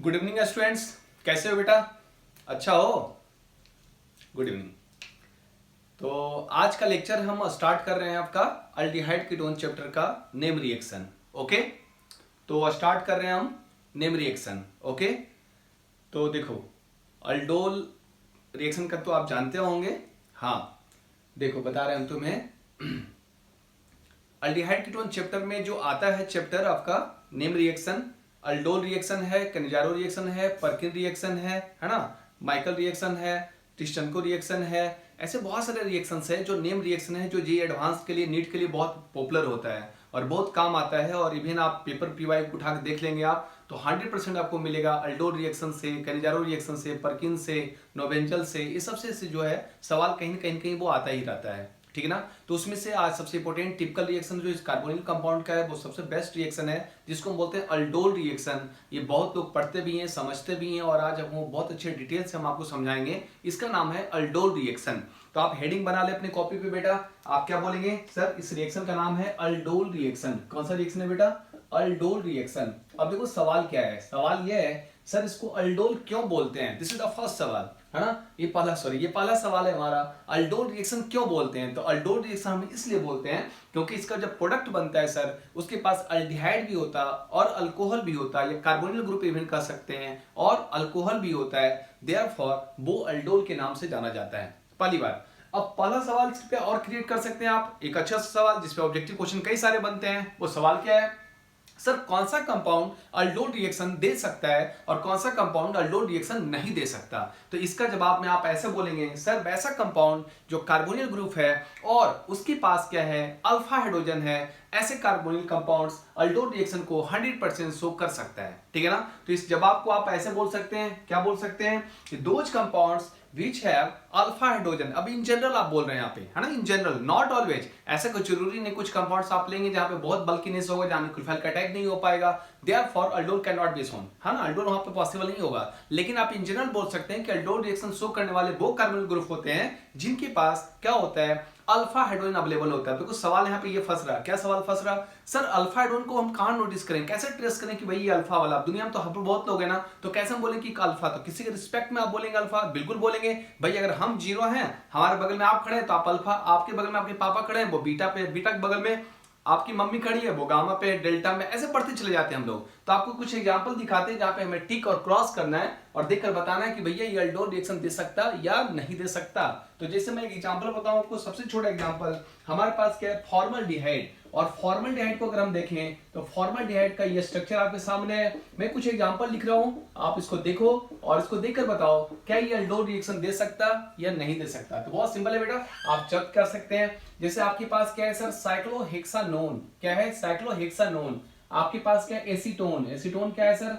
Good evening students, कैसे हो बेटा? अच्छा हो, गुड इवनिंग। तो आज का लेक्चर हम स्टार्ट कर रहे हैं आपका अल्डिहाइड कीटोन चैप्टर का नेम रिएक्शन। ओके, तो स्टार्ट कर रहे हैं हम नेम रिएक्शन। ओके, तो देखो अल्डोल रिएक्शन का तो आप जानते होंगे। हाँ देखो, बता रहे हैं हम तुम्हें अल्डिहाइड कीटोन चैप्टर में जो आता है चैप्टर आपका नेम रिएक्शन, अल्डोल रिएक्शन है, कैनिजारो रिएक्शन है, पर्किन रिएक्शन है ना, माइकल रिएक्शन है, टिस्टनको रिएक्शन है। ऐसे बहुत सारे रिएक्शंस है जो नेम रिएक्शन है, जो जे एडवांस के लिए, नीट के लिए बहुत पॉपुलर होता है और बहुत काम आता है। और इवन आप पेपर पीवाई उठा के देख लेंगे आप तो 100% आपको मिलेगा अल्डोल रिएक्शन से, कैनिजारो रिएक्शन से, पर्किन से, नोवेंजल से, ये सबसे से जो है सवाल कहीं न कहीं वो आता ही रहता है। ठीक है ना। तो उसमें से आज सबसे इंपॉर्टेंट टिपिकल रिएक्शन जो इस कार्बोनिल कंपाउंड का है वो सबसे बेस्ट रिएक्शन है, जिसको हम बोलते हैं अल्डोल रिएक्शन। ये बहुत लोग पढ़ते भी हैं, समझते भी हैं और आज हम बहुत अच्छे डिटेल से हम आपको समझाएंगे। इसका नाम है अल्डोल रिएक्शन। तो आप हेडिंग बना ले अपने कॉपी पे बेटा। आप क्या बोलेंगे? सर इस रिएक्शन का नाम है अल्डोल रिएक्शन। कौन सा रिएक्शन है बेटा? Aldol reaction. अब देखो सवाल क्या है, सवाल यह है सर इसको अल्डोल क्यों बोलते हैं? दिस इज द फर्स्ट सवाल, है ना। ये पहला सवाल है हमारा, अल्डोल रिएक्शन क्यों बोलते हैं? तो अल्डोल रिएक्शन हम इसलिए बोलते हैं क्योंकि इसका जब प्रोडक्ट बनता है सर, उसके पास अल्डिहाइड भी होता है और अल्कोहल भी होता है, या कार्बोनिल ग्रुप इवन कह सकते हैं, और अल्कोहल भी होता है। देयरफॉर वो अल्डोल के नाम से जाना जाता है। पहली बार। अब पहला सवाल इस पे और क्रिएट कर सकते हैं आप एक अच्छा सा सवाल जिसपे ऑब्जेक्टिव क्वेश्चन कई सारे बनते हैं। वो सवाल क्या है? सर कौन सा कंपाउंड अल्डोल रिएक्शन दे सकता है और कौन सा कंपाउंड अल्डोल रिएक्शन नहीं दे सकता? तो इसका जवाब में आप ऐसे बोलेंगे, सर वैसा कंपाउंड जो कार्बोनिल ग्रुप है और उसके पास क्या है, अल्फा हाइड्रोजन है, ऐसे कार्बोनिल कंपाउंड्स अल्डोल रिएक्शन को 100% शो कर सकता है। ठीक है ना। तो इस जवाब को आप ऐसे बोल सकते हैं, क्या बोल सकते हैं कि those compounds which have alpha hydrogen. अब इन जनरल आप बोल रहे हैं यहाँ पे, है ना, इन जनरल, नॉट ऑलवेज। ऐसा कोई जरूरी नहीं, कुछ कंपाउंड्स आप लेंगे जहाँ पे बहुत बल्कीनेस होगा, जहाँ क्लोरोफिल का अटैक नहीं हो पाएगा, therefore aldol can not be shown, है ना, अल्डोल वहां पे पॉसिबल नहीं होगा। लेकिन आप इन जनरल बोल सकते हैं कि अल्डोल रिएक्शन शो करने वाले वो कार्बोनिल ग्रुप होते हैं जिनके पास क्या होता है, अल्फा हाइड्रोजन अवेलेबल होता है। तो कुछ सवाल यहाँ पे ये फंस रहा, क्या सवाल फंस रहा? सर अल्फा हाइड्रोजन को हम कहाँ नोटिस करें, कैसे ट्रेस करें कि भाई ये अल्फा वाला? दुनिया में तो हम बहुत लोग हैं ना, तो कैसे हम बोले कि अल्फा? तो किसी के रिस्पेक्ट में आप बोलेंगे अल्फा? बिल्कुल बोलेंगे भाई। अगर हम जीरो हैं, हमारे बगल में आप खड़े हैं तो आप अल्फा, आपके बगल में आपके पापा खड़े हैं वो बीटा पे, बीटा के बगल में आपकी मम्मी खड़ी है वो गामा पे, डेल्टा में, ऐसे पढ़ते चले जाते हैं हम लोग। तो आपको कुछ एग्जांपल दिखाते हैं जहां पे हमें टिक और क्रॉस करना है और देखकर बताना है कि भैया ये अल्डोल रिएक्शन दे सकता या नहीं दे सकता। तो जैसे मैं एक एग्जांपल बताऊं आपको, सबसे छोटा एग्जांपल हमारे पास क्या है, फॉर्मल्डिहाइड। और फॉर्मल्डिहाइड को अगर हम देखें तो फॉर्मल्डिहाइड का ये स्ट्रक्चर आपके सामने है। मैं कुछ एग्जांपल लिख रहा हूं, आप इसको देखो और इसको देखकर बताओ क्या ये अल्डोल रिएक्शन दे सकता या नहीं दे सकता। तो बहुत सिंपल है बेटा, आप चेक कर सकते हैं। जैसे आपके पास क्या है सर, साइक्लोहेक्सानोन। क्या है? साइक्लोहेक्सानोन। आपके पास क्या है, एसीटोन। एसीटोन क्या है सर?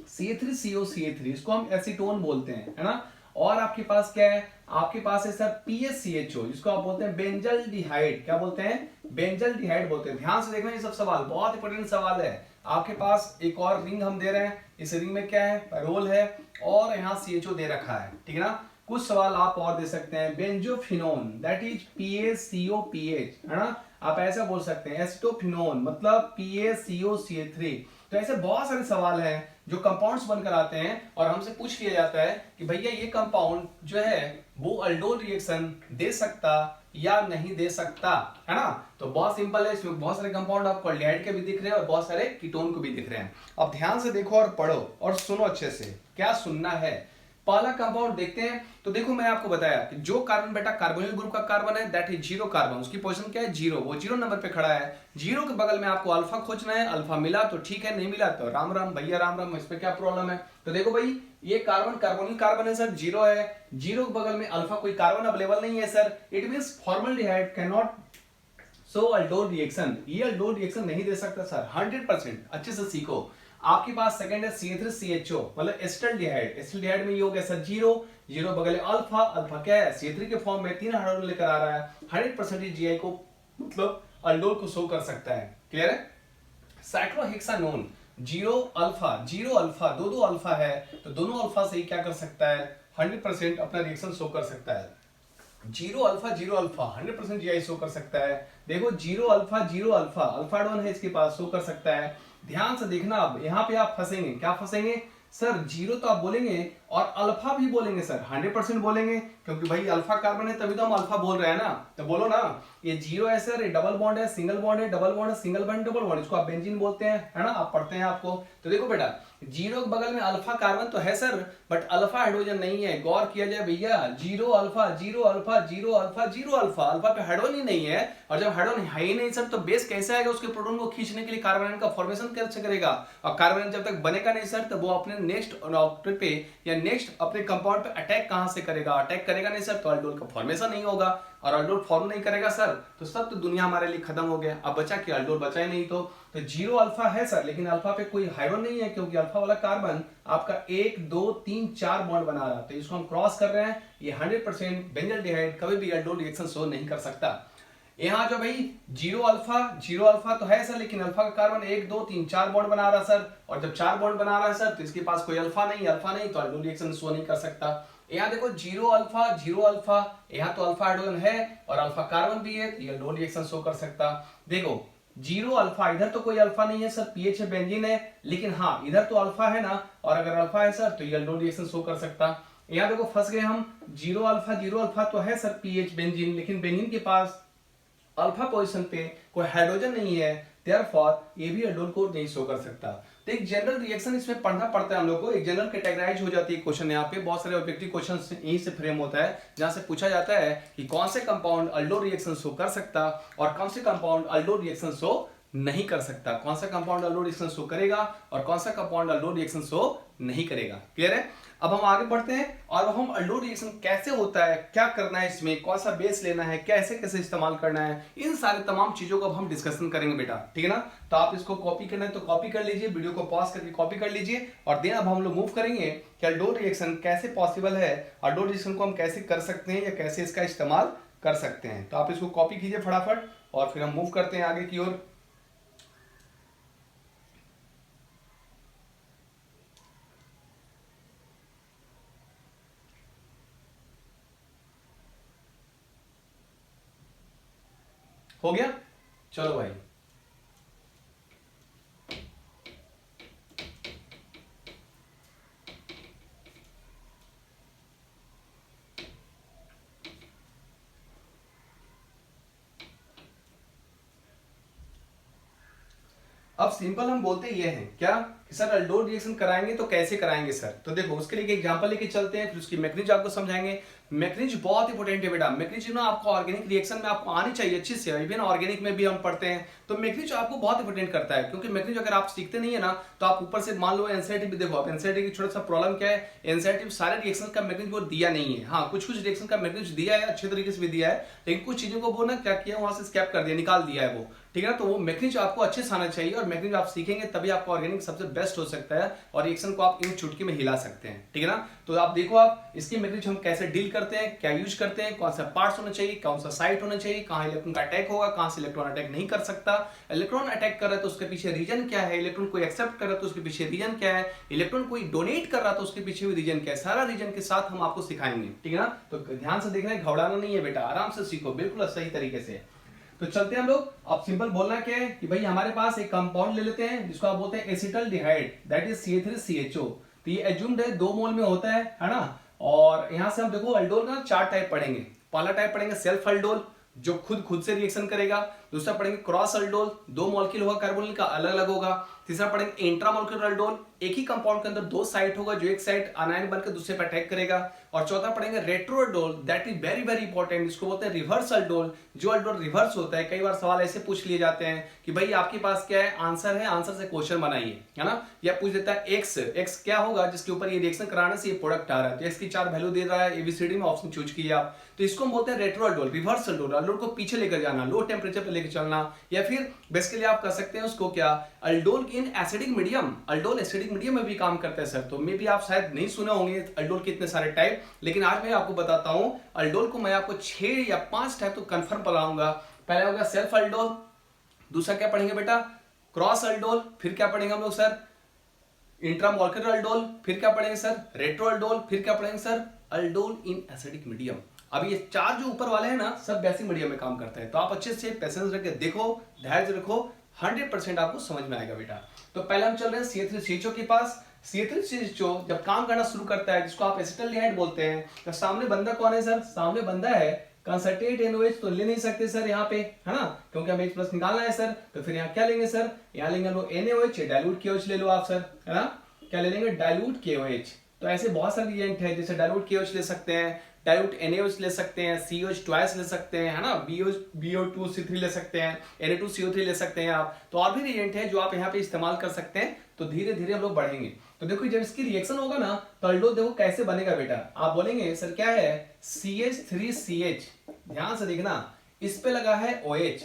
CH3COCH3, इसको हम एसीटोन बोलते हैं, है ना। और आपके पास क्या है, आपके पास है सर PSCHO, जिसको आप बोलते हैं बेंजल्डिहाइड। क्या बोलते हैं? बेंजल्डिहाइड बोलते हैं। ध्यान से देखना, ये सब सवाल बहुत इंपॉर्टेंट सवाल है। आपके पास एक और रिंग हम दे रहे हैं, इस रिंग में क्या है, पैरोल है और यहाँ CHO दे रखा है। ठीक है ना। कुछ सवाल आप और दे सकते हैं, बेंजोफिनोन, दैट इज PaCOPH, है ना। आप ऐसा बोल सकते हैं, एसिटोफिनोन मतलब PaCOCH3। तो ऐसे बहुत सारे सवाल हैं जो कंपाउंड्स बनकर आते हैं और हमसे पूछ लिया जाता है कि भैया ये कंपाउंड जो है वो अल्डोल रिएक्शन दे सकता या नहीं दे सकता, है ना। तो बहुत सिंपल है, इसमें बहुत सारे कंपाउंड आपको अल्डिहाइड के भी दिख रहे हैं और बहुत सारे कीटोन को भी दिख रहे हैं। अब ध्यान से देखो और पढ़ो और सुनो अच्छे से, क्या सुनना है। पहला कंपाउंड देखते हैं। तो देखो मैंने आपको बताया कि जो कार्बन बेटा कार्बोनिल ग्रुप का कार्बन है, दैट इज जीरो कार्बन, उसकी पोजीशन क्या है, जीरो, वो जीरो नंबर पे खड़ा है। जीरो के बगल में आपको अल्फा खोजना है, अल्फा मिला तो ठीक है, नहीं मिला तो राम राम भैया, राम राम, इस पे क्या प्रॉब्लम है। तो देखो भाई ये कार्बन कार्बोनिल कार्बन है सर, जीरो है, जीरो के बगल में अल्फा कोई कार्बन अवेलेबल नहीं है sir, it means formaldehyde can not so aldol reaction, ये अल्डोल रिएक्शन नहीं दे सकता सर 100%। अच्छे से सीखो। आपके पास सेकंड है CH3CHO मतलब एसिटल्डिहाइड। एसिटल्डिहाइड में ये हो गया सर जीरो, जीरो बगल अल्फा, अल्फा क्या है, CH3 के फॉर्म में 3 हाइड्रोजन लेकर आ रहा है, 100% GI को मतलब अल्डोल को शो कर सकता है। क्लियर है। Cyclohexanone, zero alpha, zero alpha, दो दो अल्फा है तो दोनों अल्फा से ही क्या कर सकता है, 100% अपना रिएक्शन शो कर सकता है। जीरो अल्फा 100% GI शो कर सकता है। देखो जीरो अल्फा अल्फा 1 है इसके पास, शो कर सकता है। ध्यान से देखना, अब यहाँ पे आप फंसेंगे, क्या फंसेंगे, सर जीरो तो आप बोलेंगे और अल्फा भी बोलेंगे सर, 100% बोलेंगे, क्योंकि भाई अल्फा कार्बन है तभी तो हम अल्फा बोल रहे हैं ना। तो बोलो ना, ये जीरो है सर, ये डबल बॉन्ड है, सिंगल बॉन्ड है, डबल बॉन्ड है, सिंगल बॉन्ड, डबल बॉन्ड, इसको आप बेंजीन बोलते हैं, है ना, आप पढ़ते हैं आपको। तो देखो बेटा, जीरो के बगल में अल्फा कार्बन तो है सर, बट अल्फा हाइड्रोजन नहीं है। गौर किया जाए भैया, zero alpha, zero alpha, zero alpha, zero alpha, alpha पे हाइड्रोजन ही नहीं है। और जब हाइड्रोजन है ही नहीं सर, तो बेस कैसे आएगा उसके प्रोटॉन को खींचने के लिए, कार्बन का फॉर्मेशन कैसे करेगा? और कार्बन जब तक बनेगा नहीं सर, तो वो अपने नेक्स्ट ऑर्बिट पे या नेक्स्ट अपने कंपाउंड पे अटैक कहां से करेगा? अटैक करेगा नहीं सर, तो अल्डोल का फॉर्मेशन नहीं होगा। और अल्डोल फॉर्म नहीं करेगा सर, तो सब तो दुनिया हमारे लिए खत्म हो गया। अब बचा कि अल्डोल बचा ही नहीं। तो जीरो अल्फा है सर, लेकिन अल्फा पे कोई हाइड्रोजन नहीं है, क्योंकि अल्फा वाला कार्बन आपका 1 2 3 4 बॉन्ड बना रहा है। तो इसको हम क्रॉस कर रहे हैं। ये 100% बेंजल्डिहाइड कभी भी अल्डोल रिएक्शन शो नहीं कर सकता। यहाँ जो भाई जीरो अल्फा तो है सर, लेकिन अल्फा का कार्बन 1 2 3 4 बॉन्ड बना रहा है सर, और जब 4 बॉन्ड बना रहा है सर, तो इसके पास कोई अल्फा नहीं तो अल्डोल रिएक्शन शो नहीं कर सकता। यहाँ देखो जीरो अल्फा, यहाँ तो अल्फा हाइड्रोजन है और अल्फा कार्बन भी है, तो ये अल्डोल रिएक्शन शो कर सकता। देखो जीरो अल्फा, इधर तो कोई अल्फा नहीं है सर, पीएच है, बेंजीन है, लेकिन हाँ इधर तो अल्फा है ना, और अगर अल्फा है सर तो ये अल्डोल रिएक्शन शो कर सकता। यहाँ देखो फंस गए हम, जीरो अल्फा तो है सर, पीएच बेंजीन, लेकिन बेंजीन के पास अल्फा पोजीशन पे कोई हाइड्रोजन नहीं है, देयरफॉर ये भी अल्डोल को नहीं शो कर सकता। तो एक जनरल रिएक्शन इसमें पढ़ना पड़ता है हम लोग को, एक जनरल कैटेगराइज हो जाती है क्वेश्चन। यहाँ पे बहुत सारे ऑब्जेक्टिव क्वेश्चन यहीं से फ्रेम होता है, जहां से पूछा जाता है कि कौन से कंपाउंड अल्डोल रिएक्शन शो कर सकता और कौन से कंपाउंड अल्डोल रिएक्शन शो नहीं कर सकता, कौन सा कंपाउंड अल्डोल रिएक्शन शो करेगा और कौन सा कंपाउंड अल्डोल रिएक्शन शो नहीं करेगा। क्लियर है? अब हम आगे बढ़ते हैं और हम अल्डोल रिएक्शन कैसे होता है, क्या करना है इसमें, कौन सा बेस लेना है, कैसे कैसे इस्तेमाल करना है, इन सारे तमाम चीजों को अब हम डिस्कशन करेंगे बेटा, ठीक है ना। तो आप इसको कॉपी करना है तो कॉपी कर लीजिए, वीडियो को पॉज करके कॉपी कर लीजिए, और देन अब हम लोग मूव करेंगे कि अल्डोल रिएक्शन कैसे पॉसिबल है, अल्डोल रिएक्शन को हम कैसे कर सकते हैं या कैसे इसका इस्तेमाल कर सकते हैं। तो आप इसको कॉपी कीजिए फटाफट और फिर हम मूव करते हैं आगे की ओर। हो गया? चलो भाई, अब सिंपल हम बोलते ये हैं क्या कि सर अल्डोल रिएक्शन कराएंगे तो कैसे कराएंगे सर। तो देखो उसके लिए एक एग्जांपल लेके चलते हैं, फिर उसकी मैकेनिज्म आपको समझाएंगे। मैकेनिज्म बहुत इंपॉर्टेंट है बेटा, मैकेनिज्म ना आपको ऑर्गेनिक रिएक्शन में आपको आनी चाहिए अच्छी से, इवन ऑर्गेनिक में भी हम पढ़ते हैं। तो मैकेनिज्म आपको बहुत इंपॉर्टेंट करता है, क्योंकि मैकेनिज्म अगर आप सीखते नहीं है ना, तो आप ऊपर से मान लो एनसीईआरटी भी देखो, आप एनसीईआरटी की छोटा सा प्रॉब्लम क्या है, एनसीईआरटी में सारे रिएक्शन का मैकेनिज्म वो दिया नहीं है। हाँ कुछ रिएक्शन का मैकेनिज्म दिया है, अच्छे तरीके से भी दिया है, लेकिन कुछ चीजों को वो ना क्या किया, वहां से स्कैप कर दिया, निकाल दिया है वो, ठीक है ना। तो वो मैकेनिज्म आपको अच्छे से आना चाहिए, और मैकेनिज्म आप सीखेंगे तभी आपको ऑर्गेनिक सबसे बेस्ट हो सकता है, और रिएक्शन को आप इन चुटकी में हिला सकते हैं, ठीक है ना। तो आप देखो आप इसकी मैकेनिज्म हम कैसे डील करते हैं, क्या यूज करते हैं, कौन सा पार्ट्स होना चाहिए, कौन सा साइट होना चाहिए, कहां इलेक्ट्रॉन का अटैक होगा, कहां से इलेक्ट्रॉन अटैक नहीं कर सकता, इलेक्ट्रॉन अटैक कर रहा है तो उसके पीछे रीजन क्या है, इलेक्ट्रॉन कोई एक्सेप्ट कर रहा है तो उसके पीछे रीजन क्या है, इलेक्ट्रॉन कोई डोनेट कर रहा है तो उसके पीछे भी रीजन क्या है, सारा रीजन के साथ हम आपको सिखाएंगे, ठीक है ना। तो ध्यान से देखना है, घबराना नहीं है बेटा, आराम से सीखो बिल्कुल सही तरीके से। तो चलते हैं हम लोग। अब सिंपल बोलना क्या है कि भाई हमारे पास एक कंपाउंड ले लेते हैं जिसको आप बोलते हैं एसिटल्डिहाइड, दैट इज CH3CHO। तो ये एज्यूम्ड है 2 मोल में होता है ना। और यहां से हम देखो अल्डोल का 4 टाइप पढ़ेंगे। पहला टाइप पढ़ेंगे सेल्फ अल्डोल, जो खुद से रिएक्शन करेगा। दूसरा पढ़ेंगे क्रॉस अल्डोल, 2 मॉलिक्यूल होगा कार्बोनिल का, अलग अलग होगा। तीसरा पढ़ेंगे इंट्रा मॉलिक्यूलर अल्डोल, एक ही कंपाउंड के अंदर 2 साइट होगा, जो एक साइट आनायन बनकर दूसरे पर अटैक करेगा। और चौथा पढ़ेंगे retro aldol, that is very very important, इसको बोलते हैं रिवर्स अल्डोल, जो अल्डोल रिवर्स होता है। कई बार सवाल ऐसे पूछ लिए जाते हैं कि भाई आपके पास क्या है, आंसर है, आंसर से क्वेश्चन बनाइए, है ना। या पूछ देता है एक्स क्या होगा जिसके ऊपर ये रिएक्शन कराने से ये प्रोडक्ट आ रहा है, तो एक्स की 4 वैल्यू दे रहा है, एबीसीडी में ऑप्शन चूज किए आप। तो इसको हम बोलते हैं retro aldol, reverse aldol, aldol को पीछे लेकर जाना, लो टेम्परेचर पर लेकर चलना। या फिर बेसिकली आप कर सकते हैं उसको क्या, aldol in acidic medium, aldol acidic medium में भी काम करता है सर। तो मे भी आप शायद नहीं सुने होंगे अल्डोल के इतने सारे टाइप, लेकिन आज मैं आपको बताता हूं अल्डोल को। मैं आपको 6 या 5 टाइप तो कंफर्म पढ़ाऊंगा। पहला होगा सेल्फ अल्डोल, दूसरा क्या पढ़ेंगे बेटा, क्रॉस अल्डोल, फिर क्या पढ़ेंगे हम लोग सर, इंट्रामॉलिक्यूलर अल्डोल, फिर क्या पढ़ेंगे सर, रेट्रो अल्डोल, फिर क्या पढ़ेंगे sir, aldol in acidic medium. अब ये 4 जो ऊपर वाले हैं ना, सब बेसिक मीडियम में काम करते हैं। तो आप अच्छे से पेशेंस रख के देखो, धैर्य रखो, 100% आपको समझ में आएगा बेटा। तो पहले हम चल रहे हैं CH3CHO के पास। CH3CH2 जब काम करना शुरू करता है, जिसको आप एसिटाल्डिहाइड बोलते हैं, तो सामने बंदा कौन है सर? सामने बंदा है कंसंट्रेट NOH, तो ले नहीं सकते सर यहाँ पे, है ना, क्योंकि हमें H+ निकालना है सर। तो फिर यहाँ क्या लेंगे सर? यहाँ लेंगे लो NaOH, डाइल्यूट KOH ले लो आप सर, है ना, क्या ले लेंगे? Dilute KOH। तो ऐसे बहुत सारे रिएजेंट है, जैसे डाइल्यूट KOH ले सकते हैं, डाइल्यूट NaOH ले सकते हैं, COH ट्वाइस ले सकते हैं, है ना, BO2C3 ले सकते हैं, Na2CO3 ले सकते हैं आप। तो और भी रिएजेंट है जो आप यहाँ पे इस्तेमाल कर सकते हैं। तो धीरे धीरे हम लोग बढ़ेंगे। तो देखो जब इसकी रिएक्शन होगा ना, तो अल्डोल देखो कैसे बनेगा बेटा। आप बोलेंगे सर क्या है? CH3CH, ध्यान से देखना, इस पे लगा है OH,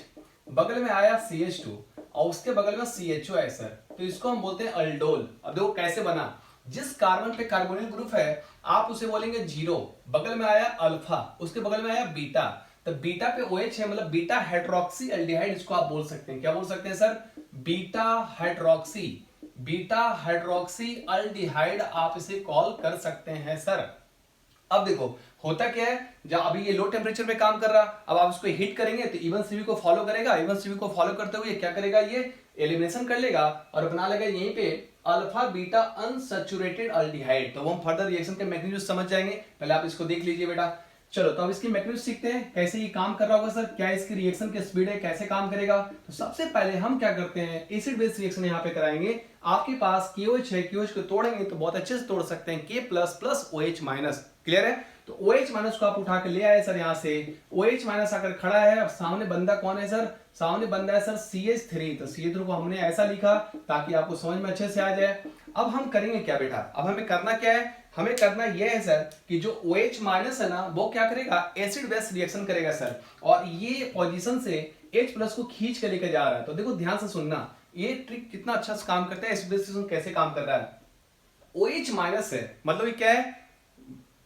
बगल में आया CH2 और उसके बगल में CHO है सर, तो इसको हम बोलते हैं अल्डोल। अब देखो कैसे बना, जिस कार्बन पे कार्बोनिल ग्रुप है आप उसे बोलेंगे 0, बगल में आया अल्फा, उसके बगल में आया बीटा, तो बीटा पे OH है, मतलब बीटा हाइड्रोक्सी एल्डिहाइड, इसको आप बोल सकते हैं। क्या बोल सकते हैं सर? बीटा हाइड्रोक्सी एल्डिहाइड आप इसे कॉल कर सकते हैं सर। अब देखो होता क्या है, जब अभी ये लो टेम्परेचर पे काम कर रहा, अब आप इसको हीट करेंगे तो इवन सीवी को फॉलो करेगा, इवन सीवी को फॉलो करते हुए क्या करेगा, ये एलिमिनेशन कर लेगा और बना लेगा यहीं पे अल्फा बीटा अनसैचुरेटेड एल्डिहाइड। तो वो हम फर्दर रिएक्शन के मैकेनिज्म समझ जाएंगे, पहले आप इसको देख लीजिए बेटा। चलो तो अब इसकी मैकेनिज्म सीखते हैं, कैसे ये काम कर रहा होगा सर, क्या इसकी रिएक्शन की स्पीड है, कैसे काम करेगा। तो सबसे पहले हम क्या करते हैं, एसिड बेस रिएक्शन यहाँ पे कराएंगे। आपके पास KOH है, KOH को तोड़ेंगे तो बहुत अच्छे से तोड़ सकते हैं, K++ OH-। क्लियर है? तो OH- को आप उठा के ले आए सर, यहाँ से OH- आकर खड़ा है। अब सामने बंदा कौन है सर? सामने बंदा है सर CH3, तो CH3 को हमने ऐसा लिखा ताकि आपको समझ में अच्छे से आ जाए। अब हम करेंगे क्या बेटा, अब हमें करना क्या है, हमें करना यह है सर कि जो OH- है ना, वो क्या करेगा, एसिड बेस रिएक्शन करेगा सर, और ये पोजीशन से H+ को खींच के लेके जा रहा है। तो देखो ध्यान से सुनना, ये ट्रिक कितना अच्छा से काम करता है, एसिड बेस रिएक्शन कैसे काम कर रहा है। OH- है मतलब ये क्या है,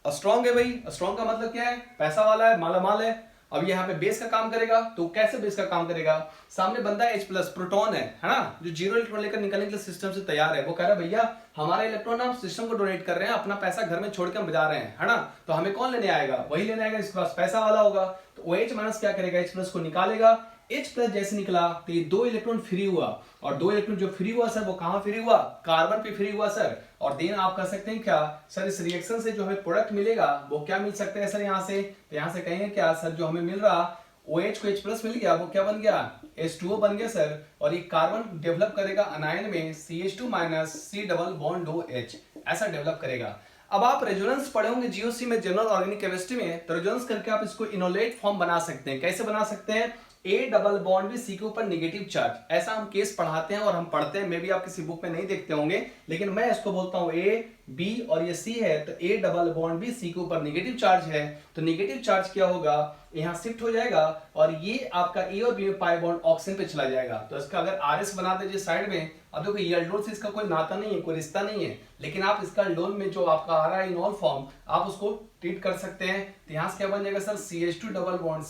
स्ट्रॉन्ग है भाई। स्ट्रॉन्ग का मतलब क्या है, पैसा वाला है, माला माल है। अब यहाँ पे बेस का काम करेगा, तो कैसे बेस का काम करेगा, सामने बंदा H+ प्रोटॉन है ना, जो 0 इलेक्ट्रॉन लेकर निकलने के लिए सिस्टम से तैयार है। वो कह रहा है भैया हमारा इलेक्ट्रॉन हम सिस्टम को डोनेट कर रहे हैं, अपना पैसा घर में छोड़ के हम बजा रहे हैं, है ना, तो हमें कौन लेने आएगा, वही लेने आएगा इसके पास पैसा वाला होगा। तो OH- क्या करेगा, H+ को निकालेगा। H+ जैसे निकला तो ये 2 इलेक्ट्रॉन फ्री हुआ, और 2 इलेक्ट्रॉन जो फ्री हुआ सर, वो कहां फ्री हुआ, कार्बन पे फ्री हुआ सर। और देन आप कर सकते हैं क्या सर, इस रिएक्शन से जो हमें प्रोडक्ट मिलेगा वो क्या मिल सकता है सर, यहाँ से, तो यहाँ से कहेंगे क्या सर, जो हमें मिल रहा OH को H+ मिल गया, वो क्या बन गया, H2O बन गया सर। और ये कार्बन डेवलप करेगा अनायन में CH2- C double bond OH, ऐसा डेवलप करेगा। अब आप रेजोनेंस पढ़े होंगे GOC में, जनरल ऑर्गेनिक केमिस्ट्री में, तो रेजोनेंस करके आप इसको इनोलेट फॉर्म बना सकते हैं। कैसे बना सकते हैं, A डबल बॉन्ड भी C के ऊपर नेगेटिव चार्ज, ऐसा हम केस पढ़ाते हैं और हम पढ़ते हैं, मे भी आप किसी बुक में नहीं देखते होंगे, लेकिन मैं इसको बोलता हूं A B और ये C है, तो A डबल बॉन्ड भी C के ऊपर नेगेटिव चार्ज है, तो नेगेटिव चार्ज क्या होगा, यहाँ शिफ्ट हो जाएगा और ये आपका A और B में पाई बॉन्ड ऑक्सीजन पे चला जाएगा। तो इसका अगर RS बना दीजिए साइड में। अब देखो ये अल्डोल से इसका कोई नाता नहीं है, कोई रिश्ता नहीं है, लेकिन आप इसका अल्डोल में जो आपका आ रहा है इनॉल फॉर्म, आप उसको ट्रीट कर सकते हैं। तो यहाँ से क्या बन जाएगा sir, CH2 double bond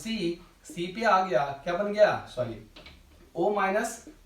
C पे आ गया, क्या बन गया, सॉरी O-,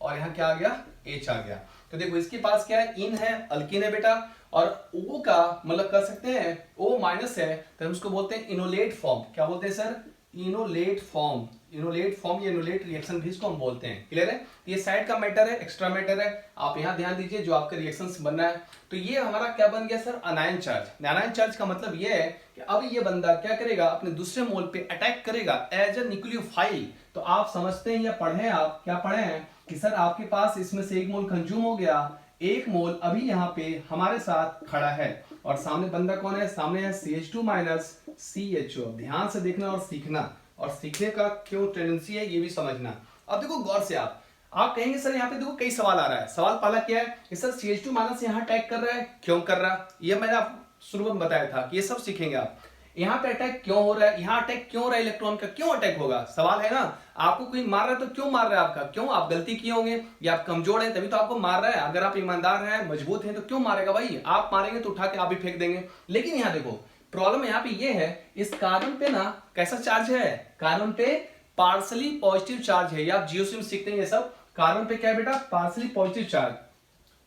और यहाँ क्या आ गया, H आ गया। तो देखो इसके पास क्या है, इन है, अल्कीन है बेटा, और O का मतलब कर सकते हैं O- है, तो हम उसको बोलते हैं इनोलेट फॉर्म। क्या बोलते हैं सर, इनोलेट फॉर्म या इनोलेट रिएक्शन भी इसको हम बोलते हैं। क्लियर है? ये साइड का मैटर है, एक्स्ट्रा मैटर है, आप यहाँ ध्यान दीजिए जो आपके रिएक्शंस बन रहा है। तो ये हमारा क्या बन गया सर, अनायन चार्ज। अनायन चार्ज का मतलब ये है कि अब ये बंदा क्या करेगा, अपने दूसरे मोल पे अटैक करेगा एज अ न्यूक्लियोफाइल। तो आप समझते हैं या पढ़े, आप क्या पढ़े हैं कि सर आपके पास इसमें से 1 मोल कंज्यूम हो गया, 1 मोल अभी यहाँ पे हमारे साथ खड़ा है, और सामने बंदा कौन है, सामने है CH2- CHO। ध्यान से देखना और सीखना, और सीखने का क्यों टेंडेंसी है ये भी समझना। अब देखो गौर से आप कहेंगे सर यहाँ पे देखो कई सवाल आ रहा है। सवाल पहला क्या है कि सर CH2- यहाँ अटैक कर रहा है, क्यों कर रहा है, ये मैंने आपको शुरू में बताया था कि ये सब सीखेंगे आप। यहाँ पे अटैक क्यों हो रहा है, यहाँ अटैक क्यों हो रहा है, इलेक्ट्रॉन का क्यों अटैक होगा, सवाल है ना। आपको कोई मार रहा है तो क्यों मार रहा है, आपका क्यों, आप गलती किए होंगे या आप कमजोर हैं तभी तो आपको मार रहा है। अगर आप ईमानदार हैं, मजबूत हैं, तो क्यों मारेगा भाई, आप मारेंगे तो उठा के आप भी फेंक देंगे। लेकिन यहाँ देखो प्रॉब्लम यहाँ पे ये है, इस कार्बन पे ना कैसा चार्ज है, कार्बन पे पार्सली पॉजिटिव चार्ज है। या आप GOC में सीखते हैं ये सब, कार्बन पे क्या है बेटा, पार्सली पॉजिटिव चार्ज।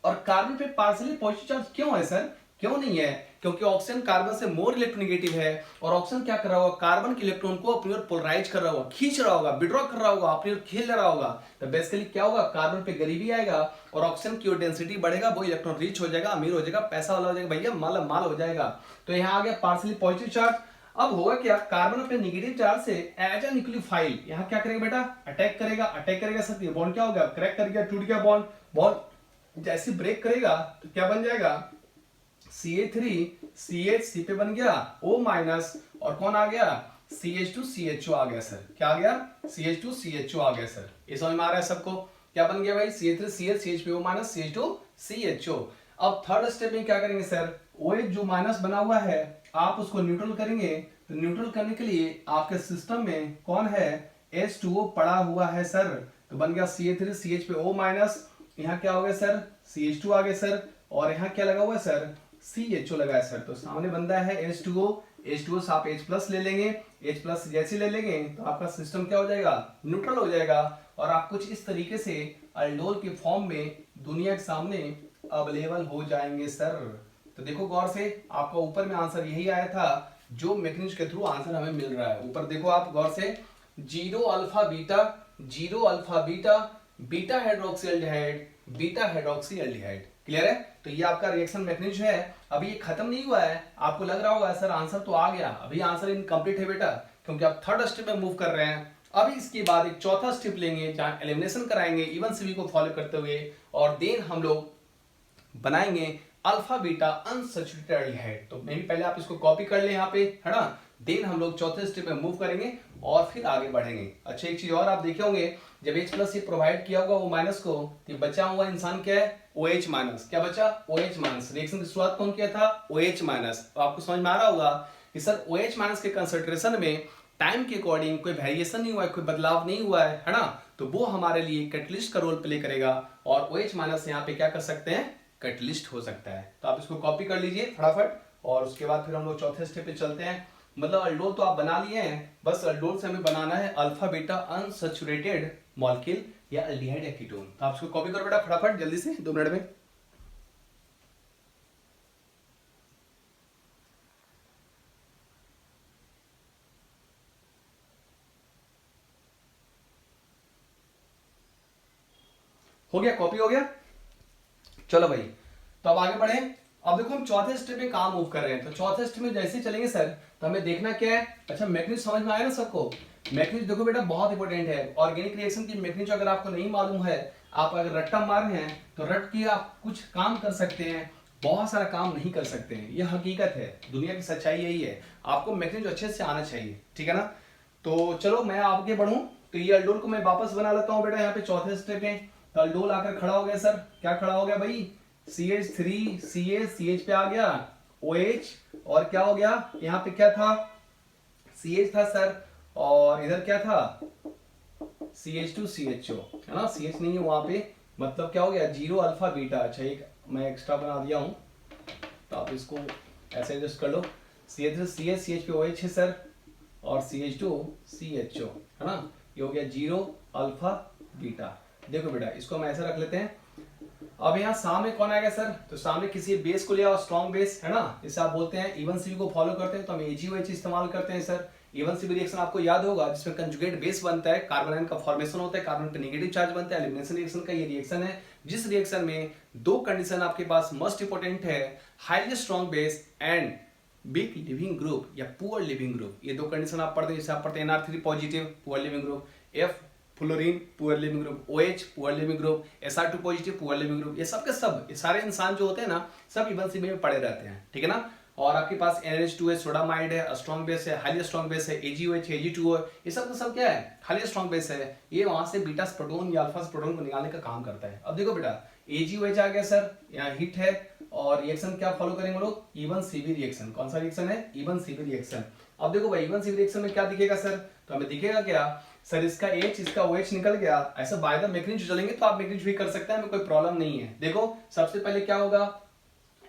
और कार्बन पे पार्सली पॉजिटिव चार्ज क्यों है सर, क्यों नहीं है? क्योंकि ऑक्सीजन कार्बन से मोर इलेक्ट्रोनेगेटिव है और ऑक्सीजन क्या कर रहा होगा, कार्बन के इलेक्ट्रॉन को अपनी ओर पोलराइज कर रहा होगा, खींच रहा होगा, विड्रॉ कर रहा होगा, अपनी ओर खेल रहा होगा। तो बेसिकली क्या होगा, कार्बन पे गरीबी आएगा और ऑक्सीजन की ओर डेंसिटी बढ़ेगा, वो इलेक्ट्रॉन रिच हो जाएगा, अमीर हो जाएगा, पैसा वाला हो जाएगा, भैया माल माल हो जाएगा। तो यहाँ आ गया पार्शियली पॉजिटिव चार्ज। अब होगा क्या, कार्बन अपने नेगेटिव चार्ज से एज ए न्यूक्लियोफाइल यहाँ क्या करेगा बेटा, अटैक करेगा। अटैक करेगा सर, बॉन्ड क्या हो गया, क्रैक कर गया, टूट गया बॉन्ड। बॉन्ड जैसे ब्रेक करेगा तो क्या बन जाएगा, CH3 CH पे बन गया O माइनस, और कौन आ गया, CH2 CHO आ गया सर। क्या आ गया, CH2 CHO आ गया सर। ये समझ में आ रहा है सबको, क्या बन गया भाई, CH3 CH, CH पे O माइनस, CH2 CHO। अब थर्ड स्टेप में क्या करेंगे सर, OH जो माइनस बना हुआ है आप उसको न्यूट्रल करेंगे। तो न्यूट्रल करने के लिए आपके सिस्टम में कौन है, H2O पड़ा हुआ है सर। तो बन गया CH3 CH पे O माइनस, यहाँ क्या हो गया सर, CH2 आ गया सर, और यहाँ क्या लगा हुआ है सर, CHO लगा है सर। तो सामने बनता है H2O, H2O से आप H प्लस ले लेंगे, H प्लस जैसे ले लेंगे तो आपका सिस्टम क्या हो जाएगा, न्यूट्रल हो जाएगा, और आप कुछ इस तरीके से अल्डोल के फॉर्म में दुनिया के सामने अवेलेबल हो जाएंगे सर। तो देखो गौर से, आपका ऊपर में आंसर यही आया था जो मैकेनिज्म के थ्रू आंसर हमें मिल रहा है। ऊपर देखो आप गौर से, 0 alpha beta, 0 alpha beta, beta hydroxy aldehyde, beta hydroxy aldehyde. Clear है? तो ये आपका रिएक्शन मैकेनिज्म है। अभी ये खत्म नहीं हुआ है, आपको लग रहा होगा सर आंसर तो आ गया, अभी आंसर इनकम्प्लीट है बेटा, क्योंकि आप थर्ड स्टेप में मूव कर रहे हैं। अभी इसके बाद एक चौथा स्टेप लेंगे जहां एलिमिनेशन कराएंगे इवन सीवी को फॉलो करते हुए, और देन हम लोग बनाएंगे अल्फा बीटा अनसैचुरेटेड एल्डिहाइड। तो मे भी पहले आप इसको कॉपी कर ले यहाँ पे, है ना। देन हम लोग चौथे स्टेप में मूव करेंगे और फिर आगे बढ़ेंगे। अच्छा एक चीज और आप देखे होंगे, जब H प्लस ये प्रोवाइड किया होगा वो माइनस को, तो बचा हुआ इंसान क्या है, OH माइनस। क्या बचा, OH माइनस। रिएक्शन की शुरुआत कौन किया था, OH माइनस। तो आपको समझ में आ रहा होगा कि सर OH माइनस के कंसंट्रेशन में टाइम के अकॉर्डिंग कोई वेरिएशन नहीं हुआ है, कोई बदलाव नहीं हुआ है ना। तो वो हमारे लिए कैटलिस्ट का रोल प्ले करेगा, और OH माइनस यहाँ पे क्या कर सकते हैं, कैटलिस्ट हो सकता है। तो आप इसको कॉपी कर लीजिए फटाफट, और उसके बाद फिर हम लोग चौथे स्टेप पे चलते हैं। मतलब अल्डोल तो आप बना लिए हैं, बस अल्डोल से हमें बनाना है अल्फा बीटा अनसैचुरेटेड मॉलिक्यूल या एल्डिहाइड या कीटोन। तो आप इसको कॉपी करो बेटा फटाफट जल्दी से, 2 मिनट में। हो गया, कॉपी हो गया, चलो भाई। तो अब आगे बढ़े। अब देखो हम चौथे स्टेप में काम मूव कर रहे हैं। तो चौथे स्टेप में जैसे चलेंगे सर, तो हमें देखना क्या है, अच्छा मैकेनिज्म समझ में आया ना सबको। मैकेनिज्म देखो बेटा बहुत इंपॉर्टेंट है। ऑर्गेनिक रिएक्शन की मैकेनिज्म अगर आपको नहीं मालूम है, आप अगर रट्टा मार रहे हैं तो रट की आप कुछ काम कर सकते हैं, बहुत सारा काम नहीं कर सकते हैं। यह हकीकत है, दुनिया की सच्चाई यही है। आपको मैकेनिज्म अच्छे से आना चाहिए, ठीक है ना। तो चलो मैं आगे बढ़ूं। तो ये अल्डोल को मैं वापस बना लेता हूं बेटा यहाँ पे चौथे स्टेप में। तो अल्डोल आकर खड़ा हो गया सर, क्या खड़ा हो गया भाई, CH3 CH पे आ गया OH, और क्या हो गया, यहाँ पे क्या था, CH था सर, और इधर क्या था CH2 CHO, है ना। CH नहीं है वहां पे, मतलब क्या हो गया 0 अल्फा बीटा। अच्छा एक मैं एक्स्ट्रा बना दिया हूं, तो आप इसको ऐसे एडजस्ट कर लो। CH3 CH, CH पे OH है सर, और CH2 CHO, है ना। ये हो गया 0 अल्फा बीटा। देखो बेटा इसको हम ऐसे रख लेते हैं। अब यहाँ सामने कौन आएगा सर, तो सामने किसी बेस को लिया और स्ट्रॉन्ग बेस, है ना। जैसे आप बोलते हैं इवन सीवी को फॉलो करते हैं तो हम AgOH इस्तेमाल करते हैं सर। इवन सीवी रिएक्शन आपको याद होगा जिसमें कंजुगेट बेस बनता है, कार्बन आयन का फॉर्मेशन होता है, कार्बन पे नेगेटिव चार्ज बनता है। एलिमिनेशन रिएक्शन का ये रिएक्शन है जिस रिएक्शन में 2 कंडीशन आपके पास मस्ट इंपोर्टेंट है, highly strong base and big leaving group या पुअर लिविंग ग्रुप। ये 2 कंडीशन आप पढ़ते हैं, जैसे आप पढ़ते हैं NR3 positive poor leaving group, F fluorine poor leaving group, OH poor leaving group, SR2 positive poor leaving group. ये सब के सब, ये सारे इंसान जो होते हैं ना, सब इवन सीवी में पड़े रहते हैं, ठीक है ना। और आपके पास NH2 है, सोडामाइड है, स्ट्रॉन्ग बेस है, हाईली स्ट्रॉन्ग बेस है, AgOH Ag2O, ये सब का सब क्या है, हाईली स्ट्रॉन्ग बेस है। ये वहां से बीटा प्रोटॉन या अल्फा प्रोटॉन को निकालने का काम करता है। अब देखो बेटा AgOH आ गया सर, यहाँ हिट है, और रिएक्शन क्या फॉलो करेंगे लोग, इवन सीवी रिएक्शन। कौन सा रिएक्शन है, इवन सीवी रिएक्शन। अब देखो भाई इवन सीवी रिएक्शन में क्या दिखेगा सर, तो हमें दिखेगा क्या सर, इसका H इसका OH निकल गया। ऐसा बाय द मैकेनिज्म चलेंगे तो आप मैकेनिज्म भी कर सकते हैं, हमें कोई प्रॉब्लम नहीं है। देखो सबसे पहले क्या होगा,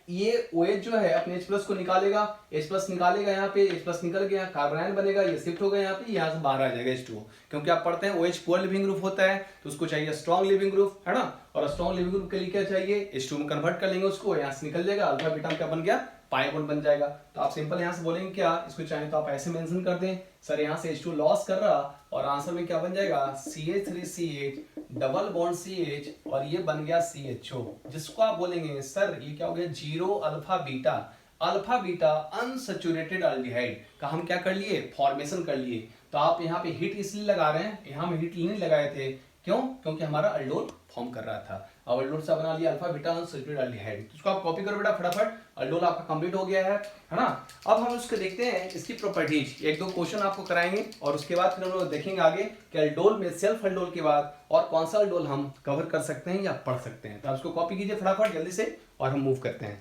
ये OH जो है अपने H+ को निकालेगा, H+ निकालेगा, यहाँ पे H+ निकल गया, कार्बन आयन बनेगा, ये शिफ्ट होगा यहाँ पे, यहाँ से बाहर आ जाएगा H2O। क्योंकि आप पढ़ते हैं OH पुअर लिविंग ग्रुप होता है, तो उसको चाहिए स्ट्रॉन्ग लिविंग ग्रुप, है ना। और स्ट्रॉन्ग लिविंग ग्रुप के लिए क्या चाहिए, H2 में कन्वर्ट कर लेंगे उसको, यहाँ से निकल जाएगा, अल्फा बीटा क्या बन गया, पाई बॉन्ड बन जाएगा। तो आप सिंपल यहाँ से बोलेंगे क्या, इसको चाहे तो आप ऐसे मेंशन कर दें, सर यहाँ से H2 लॉस कर रहा, और आंसर में क्या बन जाएगा, CH3CH डबल बॉन्ड CH, और ये बन गया CHO, जिसको आप बोलेंगे सर ये क्या हो गया, 0 alpha beta, alpha beta unsaturated aldehyde का हम क्या कर लिए, फॉर्मेशन कर लिए। तो आप यहाँ पे हिट इसलिए लगा रहे हैं, यहाँ में हिट नहीं लगाए थे, क्यों, क्योंकि हमारा अल्डोल फॉर्म कर रहा था। अब अल्डोल से बना लिया अल्फा बीटा अनसैचुरेटेड एल्डिहाइड, तो इसको आप कॉपी करो बेटा फटाफट, अल्डोल आपका कंप्लीट हो गया है ना। अब हम उसको देखते हैं इसकी प्रॉपर्टीज, एक दो क्वेश्चन आपको कराएंगे, और उसके बाद फिर हम लोग देखेंगे आगे कि अल्डोल में सेल्फ अल्डोल के बाद और कौन सा अल्डोल हम कवर कर सकते हैं या पढ़ सकते हैं। तो आप इसको कॉपी कीजिए फटाफट जल्दी से, और हम मूव करते हैं।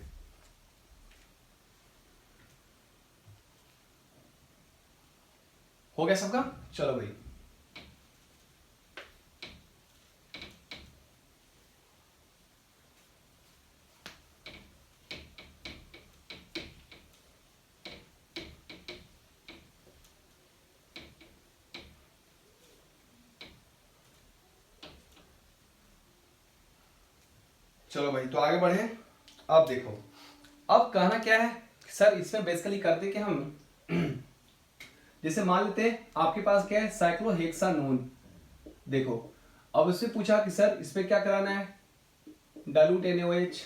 हो गया सबका, चलो भाई। चलो भाई, तो आगे बढ़े। अब देखो, अब कहना क्या है सर, इसमें बेसिकली करते कि हम जैसे मान लेते हैं आपके पास क्या है, साइक्लोहेक्सानोन। देखो अब उससे पूछा कि सर इस पे क्या कराना है, डाइल्यूट NaOH,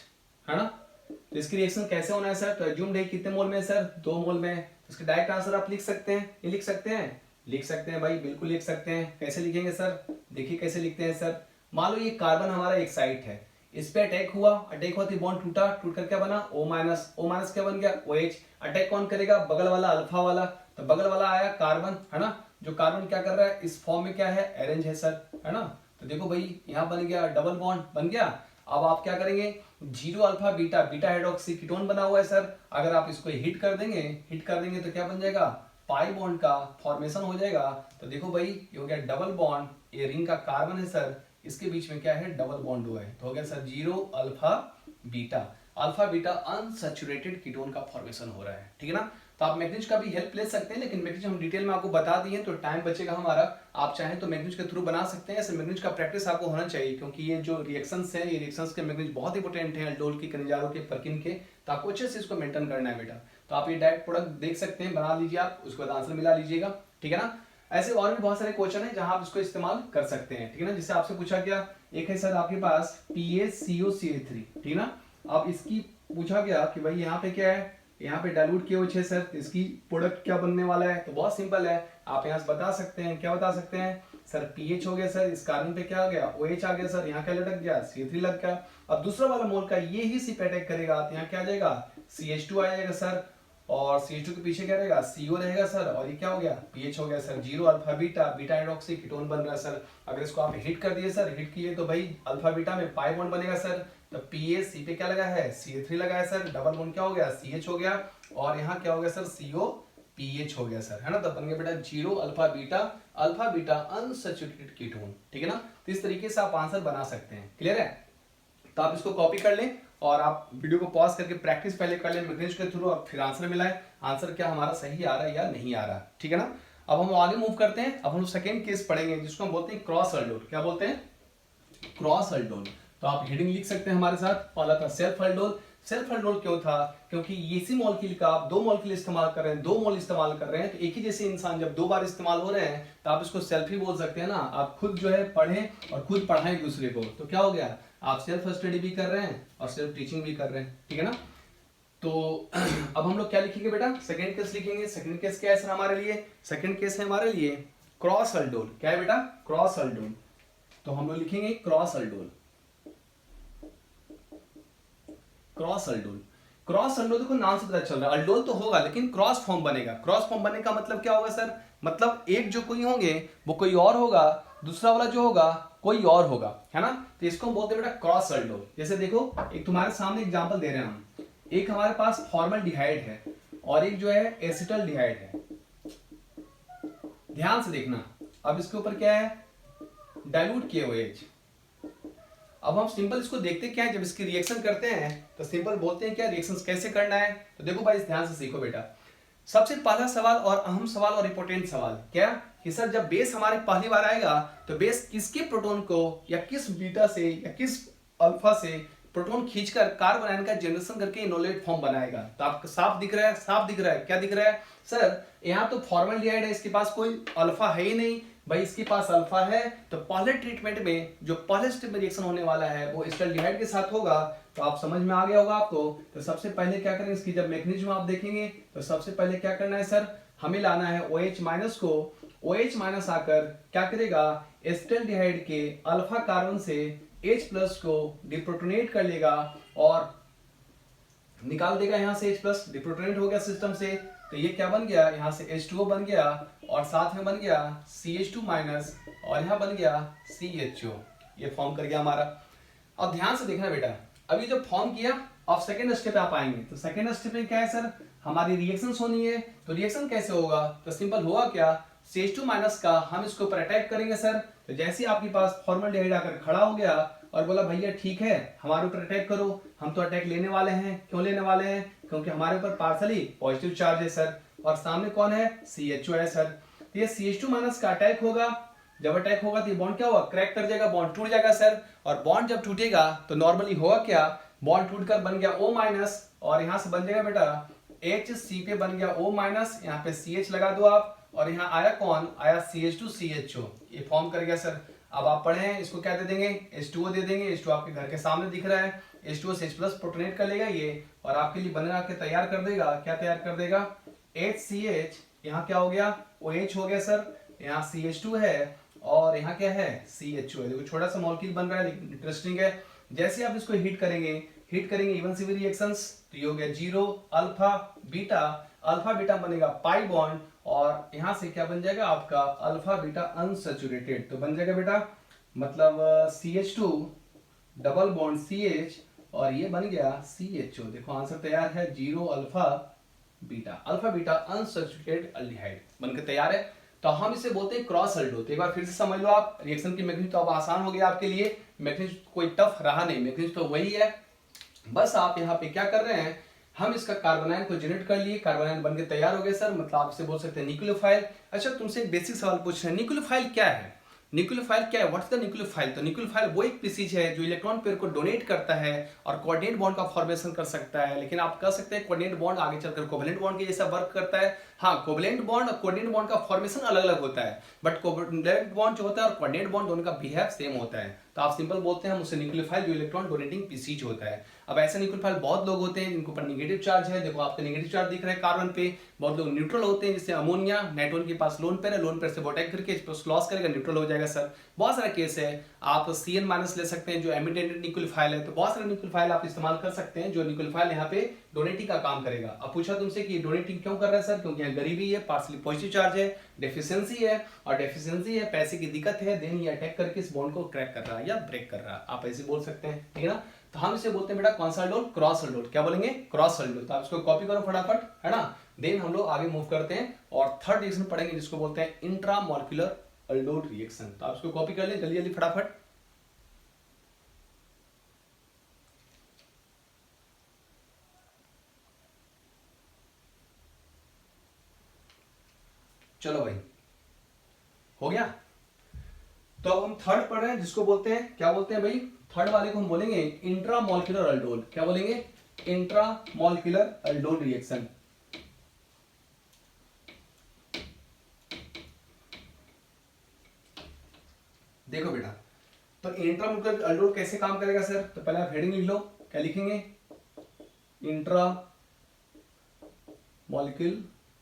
है ना। तो इसकी रिएक्शन कैसे होना है सर, तो एज्यूम्ड है कितने मोल में है सर, 2 मोल में। तो इसका डायरेक्ट आंसर आप लिख सकते हैं, ये लिख सकते हैं, लिख सकते हैं भाई, बिल्कुल लिख सकते हैं। कैसे लिखेंगे सर, देखिए कैसे लिखते हैं सर। मान लो ये कार्बन हमारा एक साइट है, इस पे अटैक हुआ, अटैक हुआ तो बॉन्ड टूटा, टूट कर क्या बना, O-, O- क्या बन गया, OH। अटैक कौन करेगा, बगल वाला अल्फा वाला, तो बगल वाला आया कार्बन, है ना। जो कार्बन क्या कर रहा है, इस फॉर्म में क्या है, अरेंज है सर, है ना। तो देखो भाई यहाँ बन गया डबल बॉन्ड बन गया। अब आप क्या करेंगे, 0 alpha beta, beta hydroxy ketone बना हुआ है सर, अगर आप इसको हिट कर देंगे तो क्या बन जाएगा, पाई बॉन्ड का फॉर्मेशन हो जाएगा। तो देखो भाई ये हो गया डबल बॉन्ड, ये रिंग का कार्बन है सर, इसके बीच में क्या है, डबल बॉन्ड हुआ है, तो हो गया sir 0 alpha beta, alpha beta unsaturated ketone का फॉर्मेशन हो रहा है, ठीक है ना। तो आप मैग्नीज का भी हेल्प ले सकते हैं, लेकिन मैग्नीज हम डिटेल में आपको बता दिए तो टाइम बचेगा हमारा। आप चाहें तो मैग्नीज के थ्रू बना सकते हैं, ऐसे मैग्नीज का प्रैक्टिस आपको होना चाहिए, क्योंकि ये जो रिएक्शंस हैं, ये रिएक्शंस के मैग्नीज बहुत इंपॉर्टेंट है, अल्डोल के, खनिजारों के, परकिन के। तो आपको अच्छे से इसको मेंटेन करना है बेटा। तो आप ये डायरेक्ट प्रोडक्ट देख सकते हैं, बना लीजिए आप, उसके बाद आंसर मिला लीजिएगा, ठीक है ना। ऐसे और भी बहुत सारे क्वेश्चन है जहां आप इसको इस्तेमाल कर सकते हैं, ठीक है ना। जिससे आपसे पूछा गया, एक है सर आपके पास PaCO3, ठीक है ना। अब इसकी पूछा गया कि भाई यहाँ पे क्या है, यहाँ पे डाइल्यूट KOH है सर, तो इसकी प्रोडक्ट क्या बनने वाला है, तो बहुत सिंपल है, आप यहाँ से बता सकते हैं, क्या बता सकते हैं सर, पीएच हो गया सर, इस कार्बन पे क्या आ गया, OH आ गया सर, यहाँ क्या लटक गया, CH3 लग गया। अब दूसरा वाला मोल का ये ही सी पे अटैक करेगा, तो यहाँ क्या आ जाएगा, CH2 आ जाएगा सर, और CH2 के पीछे क्या रहेगा, CO रहेगा सर, और ये क्या हो गया, PH हो गया sir, 0 alpha beta, beta hydroxy ketone बन रहा है सर। अगर इसको आप हिट कर दिए सर, हिट किए तो भाई अल्फा बीटा में पाई बॉन्ड बनेगा सर, तो PaC पे क्या लगा है, CH3 लगा है सर, डबल बॉन्ड क्या हो गया, CH हो गया, और यहाँ क्या हो गया सर, CO PH हो गया सर, है ना। तो बन गया बेटा 0 अल्फा बीटा अनसैचुरेटेड कीटोन, ठीक है ना। तो इस तरीके से आप आंसर बना सकते हैं, क्लियर है। तो आप इसको कॉपी कर लें और आप वीडियो को पॉज करके प्रैक्टिस पहले कर लें मैग्नीज के थ्रू, और फिर आंसर मिलाएं, आंसर क्या हमारा सही आ रहा है या नहीं आ रहा, ठीक है ना। अब हम आगे मूव करते हैं, अब हम सेकेंड केस पढ़ेंगे जिसको हम बोलते हैं क्रॉस अल्डोल। क्या बोलते हैं, क्रॉस अल्डोल। तो आप हेडिंग लिख सकते हैं हमारे साथ, पहला था सेल्फ अल्डोल। सेल्फ अल्डोल क्यों था, क्योंकि इसी मॉलिक्यूल का आप 2 मॉलिक्यूल इस्तेमाल कर रहे हैं, 2 मोल इस्तेमाल कर रहे हैं, तो एक ही जैसे इंसान जब 2 बार इस्तेमाल हो रहे हैं तो आप इसको सेल्फ ही बोल सकते हैं ना। आप खुद जो है पढ़ें और खुद पढ़ाएं दूसरे को, तो क्या हो गया, आप सेल्फ स्टडी भी कर रहे हैं और सेल्फ टीचिंग भी कर रहे हैं, ठीक है ना। तो अब हम लोग क्या लिखेंगे बेटा, सेकंड केस लिखेंगे। सेकंड केस क्या है सर हमारे लिए, सेकंड केस है हमारे लिए क्रॉस अल्डोल। क्या है बेटा, क्रॉस अल्डोल। तो हम लोग लिखेंगे cross aldol, cross aldol. Cross aldol देखो नाम से पता चल रहा है, अल्डोल तो होगा लेकिन क्रॉस फॉर्म बनेगा। क्रॉस फॉर्म बनने का मतलब क्या होगा सर, मतलब एक जो कोई होंगे वो कोई और होगा, दूसरा वाला जो होगा कोई और होगा, है ना। तो इसको हम बोलते हैं बेटा क्रॉस अल्डोल। जैसे देखो एक तुम्हारे सामने एग्जांपल दे रहे हैं हम, एक हमारे पास फॉर्मल्डिहाइड है और एक जो है एसिटल्डिहाइड है। ध्यान से देखना, अब इसके ऊपर क्या है, डाइल्यूट KOH। अब हम सिंपल इसको देखते क्या है, जब इसकी रिएक्शन करते हैं तो सिंपल बोलते हैं क्या रिएक्शन कैसे करना है। तो देखो भाई ध्यान से सीखो बेटा। सबसे पहला सवाल और अहम सवाल और इंपॉर्टेंट सवाल क्या कि सर जब बेस हमारे पहली बार आएगा तो बेस किसके प्रोटॉन को या किस बीटा से या किस अल्फा से प्रोटॉन खींचकर कार्बन आयन का जनरेशन करके इनोलेट फॉर्म बनाएगा। तो आपको साफ दिख रहा है, साफ दिख रहा है, क्या दिख रहा है सर, यहाँ तो फॉर्मल्डिहाइड है, इसके पास कोई अल्फा है ही नहीं भाई, इसके पास अल्फा है। तो पहले ट्रीटमेंट में जो पहले स्टेप में रिएक्शन होने वाला है वो एस्टल्डिहाइड के साथ होगा। तो आप समझ में आ गया होगा आपको। तो सबसे पहले क्या करेंगे, इसकी जब मैकेनिज्म आप देखेंगे तो सबसे पहले क्या करना है सर, हमें लाना है OH माइनस को। OH माइनस आकर क्या करेगा, एस्टल्डिहाइड के अल्फा कार्बन से H प्लस को डिप्रोटोनेट कर लेगा और निकाल देगा यहाँ से H प्लस, डिप्रोटोनेट हो गया सिस्टम से। तो ये क्या बन गया, यहाँ से H2O बन गया और साथ में बन गया CH2 माइनस और यहाँ बन गया CHO। ये फॉर्म कर गया हमारा। अब ध्यान से देखना बेटा, अभी जो फॉर्म किया अब सेकेंड स्टेप पे आप आएंगे। तो सेकेंड स्टेप में क्या है सर, हमारी रिएक्शंस होनी है। तो रिएक्शन कैसे होगा, तो सिंपल होगा क्या, CH2 माइनस का हम इसके ऊपर अटैक करेंगे सर। तो जैसे ही आपके पास फॉर्मल्डिहाइड आकर खड़ा हो गया और बोला भैया ठीक है हमारे ऊपर अटैक करो, हम तो अटैक लेने वाले हैं। क्यों लेने वाले हैं, क्योंकि हमारे ऊपर पार्सली पॉजिटिव चार्ज है सर और सामने कौन है, CHO है सर। तो ये CH2 माइनस का अटैक होगा। जब अटैक होगा तो ये बॉन्ड क्या होगा, क्रैक कर जाएगा, बॉन्ड टूट जाएगा सर। और बॉन्ड जब टूटेगा तो नॉर्मली होगा क्या, बॉन्ड टूटकर बन गया O माइनस और यहां से बन जाएगा बेटा HC पे बन गया O माइनस, यहाँ पे CH लगा दो आप और यहाँ आया कौन, आया CH2 CHO, ये फॉर्म कर गया सर। अब आप पढ़े हैं इसको क्या दे देंगे, H2O दे देंगे। H2O आपके घर के सामने दिख रहा है, H2O से H प्लस प्रोटोनेट कर लेगा ये और आपके लिए बना के तैयार कर देगा। क्या तैयार कर देगा, HCH, यहाँ क्या हो गया OH हो गया सर, यहाँ CH2 है और यहाँ क्या है CHO है। देखो छोटा सा मॉलिक्यूल बन रहा है लेकिन इंटरेस्टिंग है। जैसे आप इसको हीट करेंगे इवन सी रिएक्शंस, तो ये हो गया 0 अल्फा बीटा बनेगा पाई बॉन्ड और यहां से क्या बन जाएगा आपका अल्फा बीटा अनसैचुरेटेड। तो बन जाएगा बेटा मतलब CH2 डबल बॉन्ड CH और ये बन गया CHO। देखो आंसर तैयार है, 0 अल्फा बीटा अनसैचुरेटेड अल्डिहाइड बनकर तैयार है। तो हम इसे बोलते हैं क्रॉस अल्डो। तो एक बार फिर से समझ लो आप, रिएक्शन की मैकेनिज्म तो अब आसान हो गया आपके लिए, मैकेनिज्म कोई टफ रहा नहीं, मैकेनिज्म तो वही है। बस आप यहाँ पे क्या कर रहे हैं, हम इसका कार्बोनाइन को जनरेट कर लिए, कार्बोनाइन बनके तैयार हो गया सर, मतलब आप इसे बोल सकते हैं न्यूक्लियोफाइल। अच्छा तुमसे एक बेसिक सवाल पूछ रहे हैं, न्यूक्लियोफाइल क्या है, न्यूक्लियोफाइल क्या है, व्हाट्स द न्यूक्लियोफाइल। तो न्यूक्लियोफाइल वो एक स्पीसीज है जो इलेक्ट्रॉन पेयर को डोनेट करता है और कोऑर्डिनेट बॉन्ड का फॉर्मेशन कर सकता है। लेकिन आप कह सकते हैं कोऑर्डिनेट बॉन्ड आगे चलकर कोवेलेंट बॉन्ड के जैसा वर्क करता है। हाँ कोवेलेंट बॉन्ड और कोऑर्डिनेट बॉन्ड का फॉर्मेशन अलग अलग होता है, बट कोवेलेंट बॉन्ड जो होता है और कोऑर्डिनेट बॉन्ड दोनों का बिहेव सेम होता है। तो आप सिंपल बोलते हैं हम उसे न्यूक्लियोफाइल जो इलेक्ट्रॉन डोनेटिंग स्पीसीज होता है। अब ऐसे न्यूक्लियोफाइल बहुत लोग होते हैं जिनके ऊपर नेगेटिव चार्ज है। देखो आपका नेगेटिव चार्ज दिख रहा है कार्बन पे। बहुत लोग न्यूट्रल होते हैं, जैसे अमोनिया, नाइट्रोजन के पास लोन पेयर है, लोन पेयर से अटैक करके लॉस करेगा, न्यूट्रल हो जाएगा सर। बहुत सारा केस है। आप CN माइनस ले सकते हैं जो एमिटेड न्यूक्लियोफाइल है। तो बहुत सारे न्यूक्लियोफाइल आप इस्तेमाल कर सकते हैं जो न्यूक्लियोफाइल यहाँ पे डोनेटिंग का काम करेगा। अब पूछा तुमसे कि डोनेटिंग क्यों कर रहा है सर, क्योंकि यहाँ गरीबी है, पार्सली पॉजिटिव चार्ज है, डेफिशिएंसी है, और डेफिशिएंसी है पैसे की दिक्कत है, देन ये अटैक करके इस बॉन्ड को क्रैक कर रहा है या ब्रेक कर रहा है, आप ऐसे बोल सकते हैं, ठीक है ना। तो हम इसे बोलते हैं बेटा कौन सा अल्डोल, क्रॉस अल्डोल। क्या बोलेंगे, क्रॉस अल्डोल। तो आप इसको कॉपी करो फटाफट, है ना। देन हम लोग आगे मूव करते हैं और थर्ड रिएक्शन पढ़ेंगे जिसको बोलते हैं इंट्रामॉलिक्यूलर अल्डोल रिएक्शन। तो आप इसको कॉपी कर लें जल्दी जल्दी फटाफट। चलो भाई हो गया। तो अब हम थर्ड पढ़ रहे हैं जिसको बोलते हैं, क्या बोलते हैं भाई, थर्ड वाले को हम बोलेंगे इंट्रामॉलिक्यूलर अल्डोल। क्या बोलेंगे, इंट्रामॉलिक्यूलर अल्डोल रिएक्शन। देखो बेटा, तो इंट्रामॉलिक्यूलर अल्डोल कैसे काम करेगा सर, तो पहले आप हेडिंग लिख लो। क्या लिखेंगे,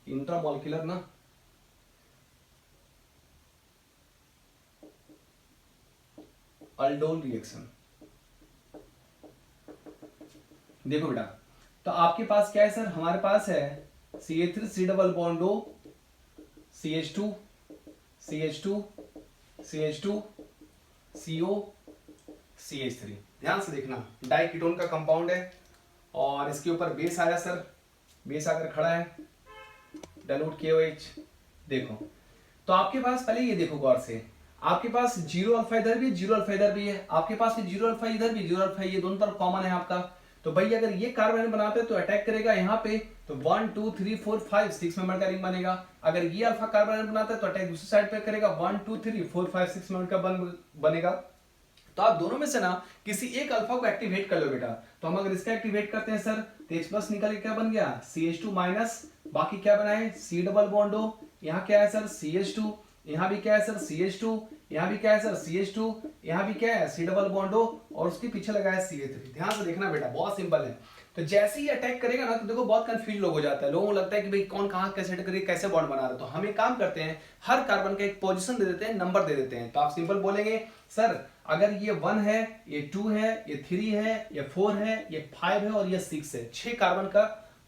इंट्रामॉलिक्यूलर ना, अल्डोल रिएक्शन। देखो बेटा, तो आपके पास क्या है सर, हमारे पास है CH3 double bond O, CH2 CH2 CH2 CO CH3। ध्यान से देखना, डाइकीटोन का कंपाउंड है और इसके ऊपर बेस आया सर, बेस आकर खड़ा है, डाइल्यूट KOH। देखो तो आपके पास पहले ये देखो गौर से, आपके पास जीरो अल्फा इधर भी, जीरो अल्फा इधर भी है, आपके पास जीरो अल्फा इधर भी, जीरो अल्फा ये दोनों तरफ कॉमन है आपका। तो भाई अगर ये कार्बन बनाते हैं तो अटैक करेगा यहाँ पे, तो 1 2 3 4 5 6 मेंबर का रिंग बनेगा। अगर ये अल्फा कार्बन बनाता है तो अटैक दूसरी साइड पे करेगा, 1 2 3 4 5 6 मेंबर का बनेगा। तो आप दोनों में से ना किसी एक अल्फा को एक्टिवेट कर लो बेटा। तो हम अगर इसका एक्टिवेट करते हैं सर, तो H प्लस निकल के क्या बन गया, CH2 माइनस, बाकी क्या बना है C डबल बॉन्ड O, यहाँ क्या है सर CH2, यहाँ भी क्या है सर CH2, यहाँ भी क्या है सर CH2, यहाँ भी क्या है C डबल बॉन्ड O, और उसके पीछे लगा है CH3। ध्यान से देखना बेटा, बहुत सिंपल है। तो जैसे ही अटैक करेगा ना, तो देखो बहुत कंफ्यूज लोग हो जाता है, लोगों को लगता है कि भाई कौन कहाँ कैसे अटैक करेगा, कैसे बॉन्ड बना रहा है। तो हम एक काम करते हैं, हर कार्बन का एक पोजीशन दे देते हैं, नंबर दे देते हैं। तो आप सिंपल बोलेंगे सर अगर ये 1 है, ये 2 है, ये 3 है, ये 4 है, ये 5 है और ये 6 है, 6 कार्बन का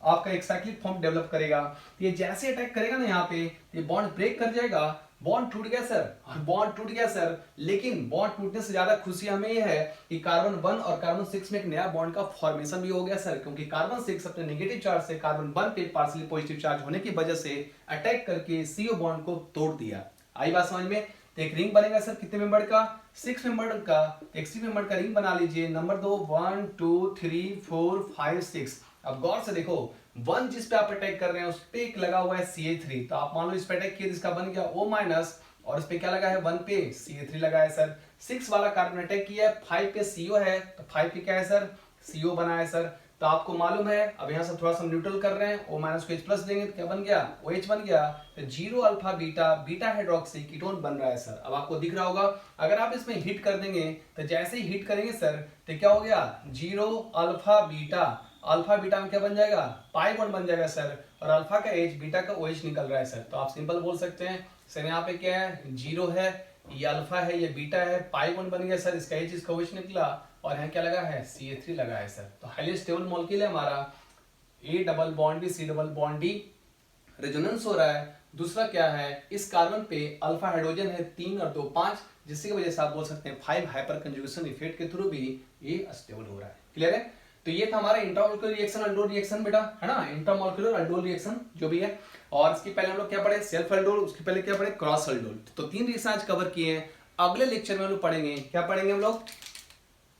आपका एक साइक्लिक फॉर्म डेवलप करेगा। तो ये जैसे अटैक करेगा ना यहाँ पे, ये बॉन्ड ब्रेक कर जाएगा, बॉन्ड टूट गया सर, और बॉन्ड टूट गया सर। लेकिन बॉन्ड टूटने से ज्यादा खुशी हमें ये है कि कार्बन 1 और कार्बन 6 में एक नया बॉन्ड का फॉर्मेशन भी हो गया सर, क्योंकि कार्बन 6 अपने नेगेटिव चार्ज से कार्बन 1 पे पार्शियली पॉजिटिव चार्ज होने की वजह से अटैक करके CO बॉन्ड को तोड़ दिया। आई बात समझ में। तो एक रिंग बनेगा सर कितने मेंबर का, 6 मेंबर का। 6 मेंबर का रिंग बना लीजिए। नंबर 2 1 2 3 4 5 6। अब गौर से देखो, 1 जिस पे आप अटैक कर रहे हैं उस पे एक लगा हुआ है CH3, तो आप मान लो इस पे अटैक किया, इसका बन गया O माइनस, और इस पे क्या लगा है 1 पे CH3 लगा है सर। 6 वाला कार्बन अटैक किया है, 5 पे CO है, तो 5 पे क्या है सर CO बना है सर। तो आपको मालूम है, अब यहाँ से थोड़ा सा न्यूट्रल कर रहे हैं, O माइनस को H प्लस देंगे तो क्या बन गया, OH बन गया। तो zero alpha beta, beta hydroxy ketone बन रहा है सर। अब आपको दिख रहा होगा, अगर आप इसमें हिट कर देंगे तो जैसे ही हिट करेंगे सर, तो क्या हो गया, zero alpha beta, alpha beta में क्या बन जाएगा, पाई बॉन्ड बन जाएगा सर, और अल्फा का H, बीटा का OH निकल रहा है सर। तो आप सिंपल बोल सकते हैं सर, यहाँ पे क्या है, जीरो है, ये अल्फा है, ये बीटा है, पाई बॉन्ड बन गया सर, इसका H, इसका OH निकला, और यहाँ क्या लगा है CH3 लगा है सर। तो हाईली स्टेबल मॉलिक्यूल है हमारा, A double bond B C double bond D, resonance हो रहा है। दूसरा क्या है, इस कार्बन पे अल्फा हाइड्रोजन है 3 और 2 5, जिसकी वजह से आप बोल सकते हैं 5 हाइपर कंजुगेशन इफेक्ट के थ्रू भी ये स्टेबल हो रहा है। क्लियर है। तो ये था हमारा इंट्रामोलिक्यूलर रिएक्शन, अल्डोल रिएक्शन बेटा, है ना, इंट्रामोलिक्यूलर अल्डोल रिएक्शन जो भी है। और इसके पहले हम लोग क्या पढ़े, सेल्फ अल्डोल, उसके पहले क्या पढ़े, क्रॉस अल्डोल। तो 3 रिएक्शन आज कवर किए हैं। अगले लेक्चर में हम लोग पढ़ेंगे, क्या पढ़ेंगे हम लोग,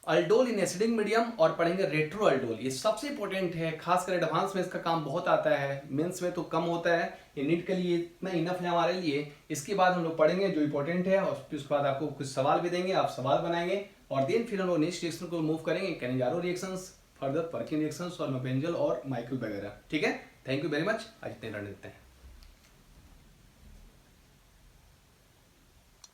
अल्डोल इन एसिडिक मीडियम, और पढ़ेंगे रेट्रो अल्डोल। ये सबसे इंपॉर्टेंट है, खासकर एडवांस में इसका काम बहुत आता है, मेंस में तो कम होता है, ये नीट के लिए इतना इनफ है हमारे लिए। इसके बाद हम लोग पढ़ेंगे जो इंपॉर्टेंट है, और उसके बाद आपको कुछ सवाल भी देंगे, आप सवाल बनाएंगे, और देन फिर हम लोग नेक्स्ट रिएक्शन को मूव करेंगे, Cannizzaro reactions, further Perkin reactions और मैपेंजल और माइक्रो वगैरह। ठीक है, थैंक यू वेरी मच, आज इतने रहने देते हैं।